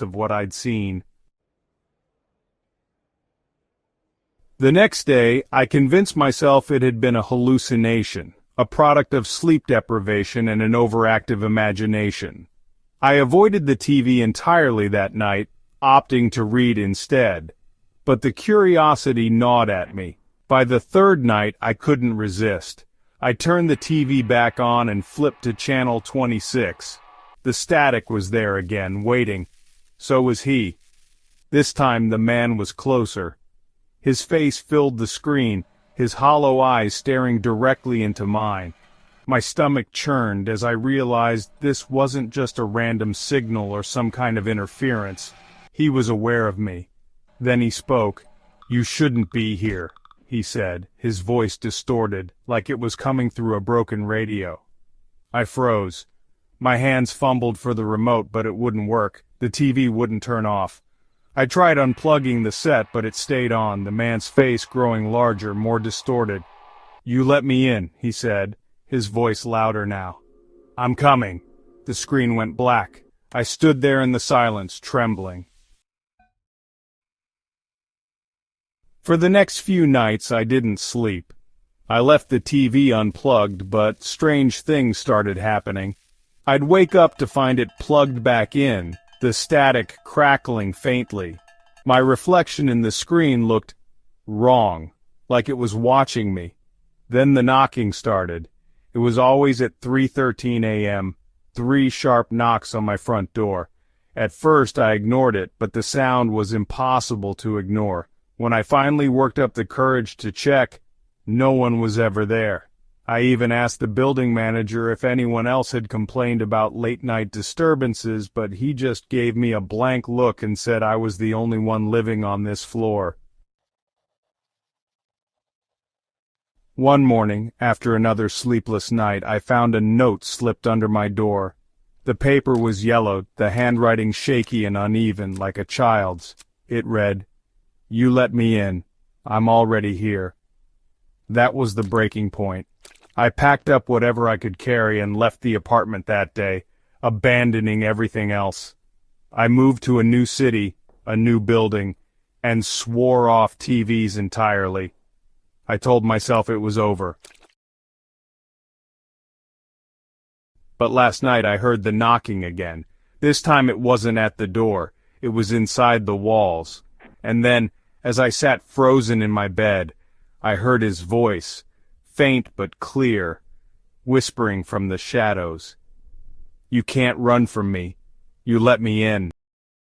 of what I'd seen. The next day, I convinced myself it had been a hallucination, a product of sleep deprivation and an overactive imagination. I avoided the TV entirely that night, opting to read instead. But the curiosity gnawed at me. By the third night, I couldn't resist. I turned the TV back on and flipped to channel 26. The static was there again, waiting. So was he. This time the man was closer. His face filled the screen, his hollow eyes staring directly into mine. My stomach churned as I realized this wasn't just a random signal or some kind of interference. He was aware of me. Then he spoke. "You shouldn't be here," he said, his voice distorted, like it was coming through a broken radio. I froze. My hands fumbled for the remote, but it wouldn't work. The TV wouldn't turn off. I tried unplugging the set, but it stayed on, the man's face growing larger, more distorted. "You let me in," he said, his voice louder now. "I'm coming." The screen went black. I stood there in the silence, trembling. For the next few nights, I didn't sleep. I left the TV unplugged, but strange things started happening. I'd wake up to find it plugged back in, the static crackling faintly. My reflection in the screen looked wrong, like it was watching me. Then the knocking started. It was always at 3:13 a.m., 3 sharp knocks on my front door. At first I ignored it, but the sound was impossible to ignore. When I finally worked up the courage to check, no one was ever there. I even asked the building manager if anyone else had complained about late-night disturbances, but he just gave me a blank look and said I was the only one living on this floor. One morning, after another sleepless night, I found a note slipped under my door. The paper was yellowed, the handwriting shaky and uneven, like a child's. It read, "You let me in. I'm already here." That was the breaking point. I packed up whatever I could carry and left the apartment that day, abandoning everything else. I moved to a new city, a new building, and swore off TVs entirely. I told myself it was over. But last night I heard the knocking again. This time it wasn't at the door, it was inside the walls. And then, as I sat frozen in my bed, I heard his voice, faint but clear, whispering from the shadows. "You can't run from me. You let me in."